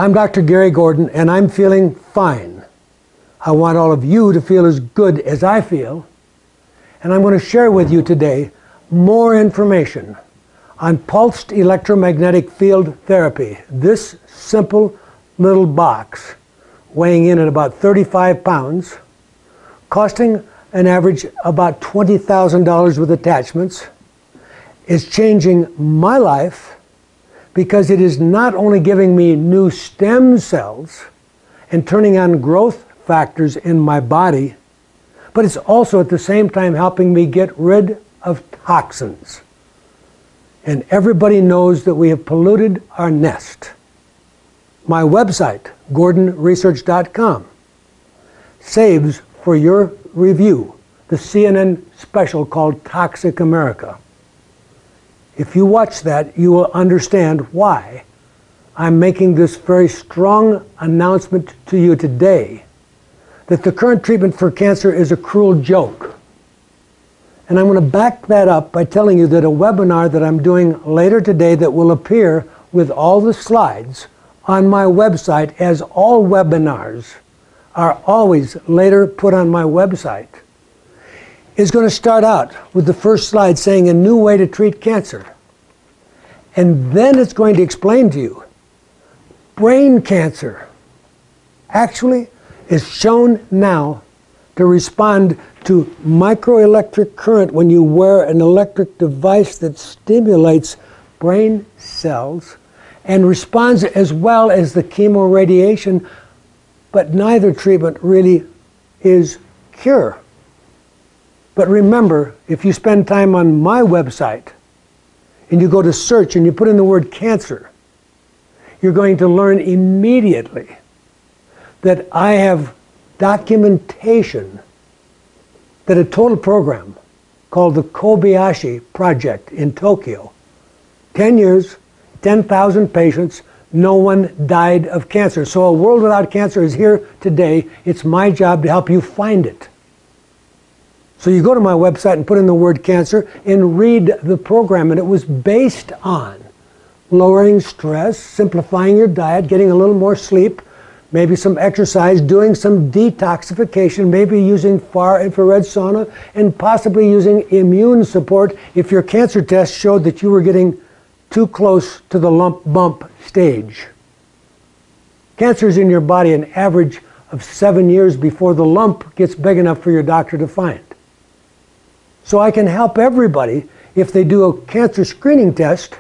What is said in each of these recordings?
I'm Dr. Gary Gordon, and I'm feeling fine. I want all of you to feel as good as I feel, and I'm going to share with you today more information on pulsed electromagnetic field therapy. This simple little box, weighing in at about 35 pounds, costing an average about $20,000 with attachments, is changing my life because it is not only giving me new stem cells and turning on growth factors in my body, but it's also at the same time helping me get rid of toxins. And everybody knows that we have polluted our nest. My website, GordonResearch.com, saves for your review the CNN special called Toxic America. If you watch that, you will understand why I'm making this very strong announcement to you today that the current treatment for cancer is a cruel joke. And I'm going to back that up by telling you that a webinar that I'm doing later today that will appear with all the slides on my website, as all webinars are always later put on my website, is going to start out with the first slide saying a new way to treat cancer. And then it's going to explain to you brain cancer actually is shown now to respond to microelectric current when you wear an electric device that stimulates brain cells and responds as well as the chemoradiation, but neither treatment really is cure. But remember, if you spend time on my website and you go to search and you put in the word cancer, you're going to learn immediately that I have documentation that a total program called the Kobayashi Project in Tokyo, 10 years, 10,000 patients, no one died of cancer. So a world without cancer is here today. It's my job to help you find it. So you go to my website and put in the word cancer and read the program, and it was based on lowering stress, simplifying your diet, getting a little more sleep, maybe some exercise, doing some detoxification, maybe using far infrared sauna, and possibly using immune support if your cancer test showed that you were getting too close to the lump bump stage. Cancer is in your body an average of 7 years before the lump gets big enough for your doctor to find. So I can help everybody if they do a cancer screening test,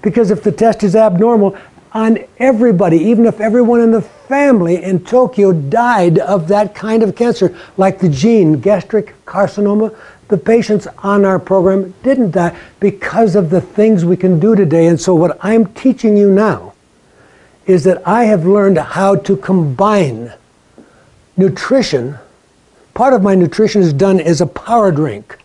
because if the test is abnormal, on everybody, even if everyone in the family in Tokyo died of that kind of cancer, like the gene gastric carcinoma, the patients on our program didn't die because of the things we can do today. And so what I'm teaching you now is that I have learned how to combine nutrition. Part of my nutrition is done as a power drink.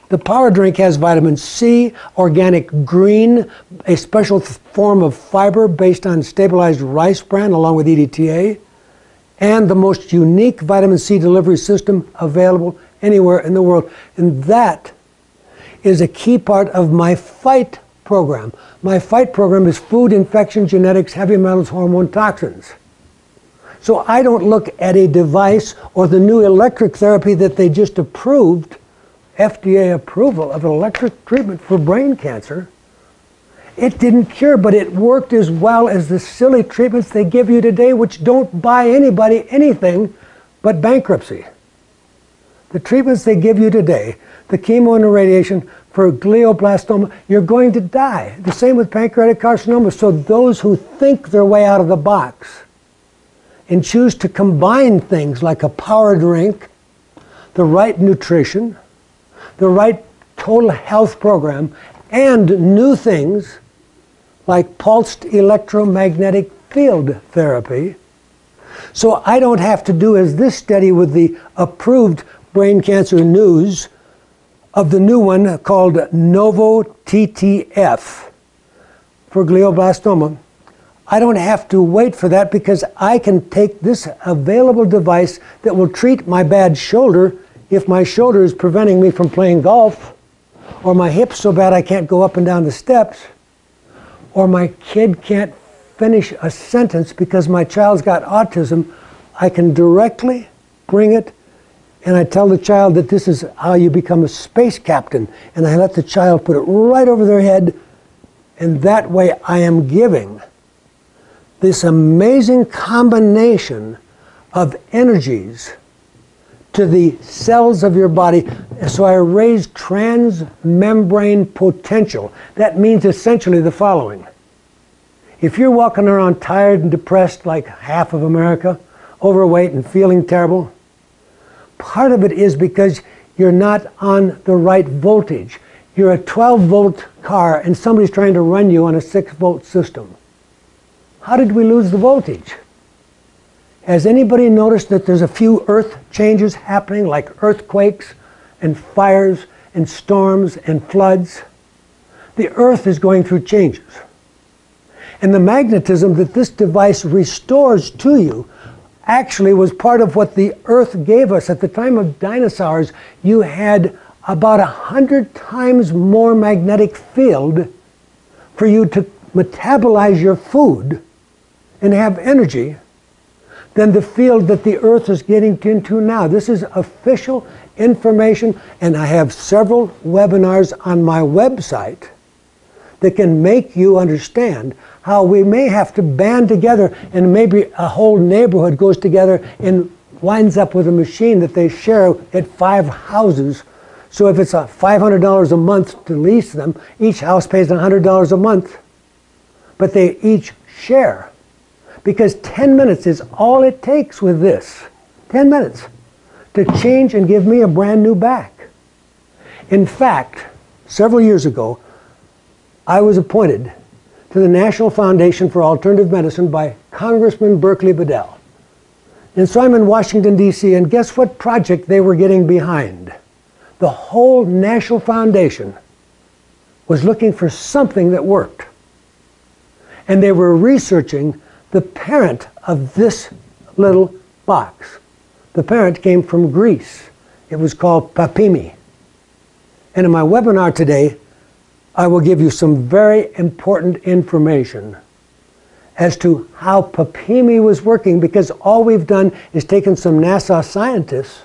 The power drink has vitamin C, organic green, a special form of fiber based on stabilized rice bran along with EDTA, and the most unique vitamin C delivery system available anywhere in the world. And that is a key part of my FIGHT program. My FIGHT program is food, infection, genetics, heavy metals, hormone, toxins. So I don't look at a device or the new electric therapy that they just approved, FDA approval of an electric treatment for brain cancer. It didn't cure, but it worked as well as the silly treatments they give you today, which don't buy anybody anything but bankruptcy. The treatments they give you today, the chemo and the radiation for glioblastoma, you're going to die. The same with pancreatic carcinoma. So those who think their way out of the box and choose to combine things like a power drink, the right nutrition, the right total health program, and new things like pulsed electromagnetic field therapy. So I don't have to do as this study with the approved brain cancer news of the new one called Novo TTF for glioblastoma. I don't have to wait for that because I can take this available device that will treat my bad shoulder if my shoulder is preventing me from playing golf, or my hip's so bad I can't go up and down the steps, or my kid can't finish a sentence because my child's got autism, I can directly bring it, and I tell the child that this is how you become a space captain, and I let the child put it right over their head, and that way I am giving this amazing combination of energies to the cells of your body. So I raise transmembrane potential. That means essentially the following. If you're walking around tired and depressed like half of America, overweight and feeling terrible, part of it is because you're not on the right voltage. You're a 12-volt car and somebody's trying to run you on a 6-volt system. How did we lose the voltage? Has anybody noticed that there's a few earth changes happening, like earthquakes and fires and storms and floods? The earth is going through changes. And the magnetism that this device restores to you actually was part of what the earth gave us. At the time of dinosaurs, you had about 100 times more magnetic field for you to metabolize your food and have energy than the field that the earth is getting into now. This is official information, and I have several webinars on my website that can make you understand how we may have to band together, and maybe a whole neighborhood goes together and winds up with a machine that they share at 5 houses. So if it's $500 a month to lease them, each house pays $100 a month, but they each share. Because 10 minutes is all it takes with this. 10 minutes to change and give me a brand new back. In fact, several years ago, I was appointed to the National Foundation for Alternative Medicine by Congressman Berkeley Bedell. And so I'm in Washington, D.C., and guess what project they were getting behind? The whole National Foundation was looking for something that worked. And they were researching the parent of this little box. The parent came from Greece. It was called PEMF. And in my webinar today, I will give you some very important information as to how PEMF was working, because all we've done is taken some NASA scientists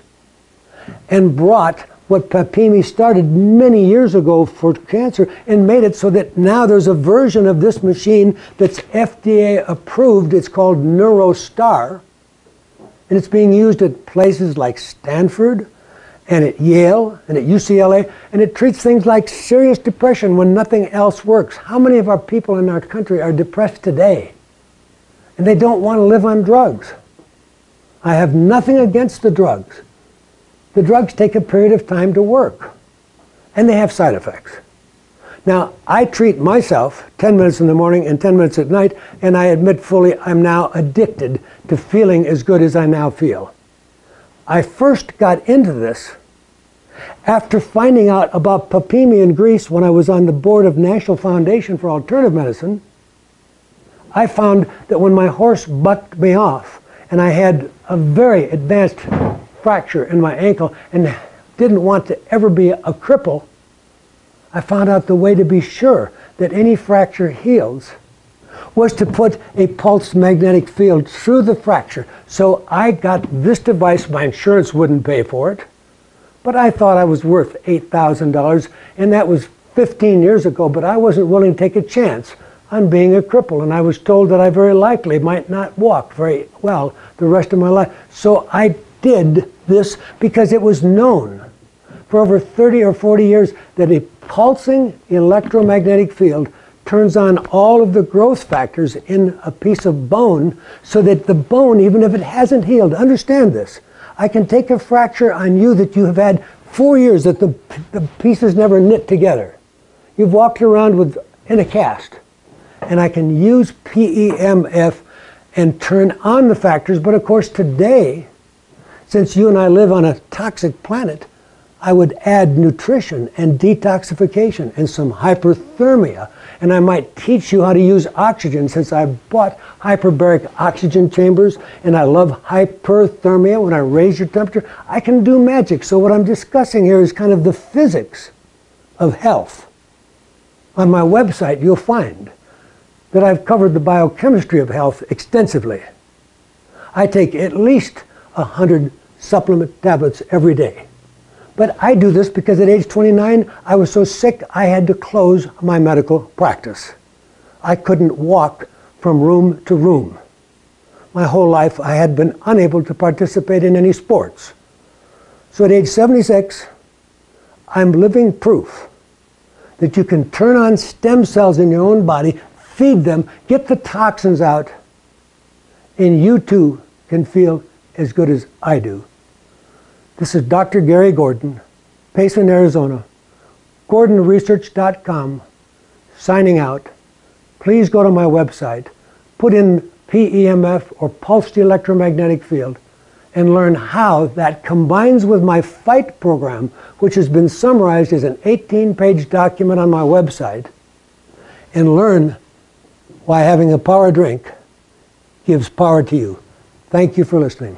and brought what PEMF started many years ago for cancer and made it so that now there's a version of this machine that's FDA approved. It's called NeuroStar, and it's being used at places like Stanford and at Yale and at UCLA, and it treats things like serious depression when nothing else works. How many of our people in our country are depressed today and they don't want to live on drugs? I have nothing against the drugs. The drugs take a period of time to work, and they have side effects. Now, I treat myself 10 minutes in the morning and 10 minutes at night, and I admit fully I'm now addicted to feeling as good as I now feel. I first got into this after finding out about PEMF in Greece when I was on the board of National Foundation for Alternative Medicine. I found that when my horse bucked me off, and I had a very advanced fracture in my ankle and didn't want to ever be a cripple, I found out the way to be sure that any fracture heals was to put a pulsed magnetic field through the fracture. So I got this device. My insurance wouldn't pay for it, but I thought I was worth $8,000, and that was 15 years ago, but I wasn't willing to take a chance on being a cripple, and I was told that I very likely might not walk very well the rest of my life. So I did this because it was known for over 30 or 40 years that a pulsing electromagnetic field turns on all of the growth factors in a piece of bone, so that the bone, even if it hasn't healed, understand this, I can take a fracture on you that you have had 4 years that the pieces never knit together. You've walked around in a cast, and I can use PEMF and turn on the factors. But of course today, since you and I live on a toxic planet, I would add nutrition and detoxification and some hyperthermia. And I might teach you how to use oxygen, since I bought hyperbaric oxygen chambers and I love hyperthermia. When I raise your temperature, I can do magic. So what I'm discussing here is kind of the physics of health. On my website, you'll find that I've covered the biochemistry of health extensively. I take at least 100 supplement tablets every day. But I do this because at age 29, I was so sick I had to close my medical practice. I couldn't walk from room to room. My whole life I had been unable to participate in any sports. So at age 76, I'm living proof that you can turn on stem cells in your own body, feed them, get the toxins out, and you too can feel as good as I do. This is Dr. Gary Gordon, Payson, Arizona, GordonResearch.com, signing out. Please go to my website, put in PEMF or pulsed electromagnetic field, and learn how that combines with my FIGHT program, which has been summarized as an 18-page document on my website, and learn why having a power drink gives power to you. Thank you for listening.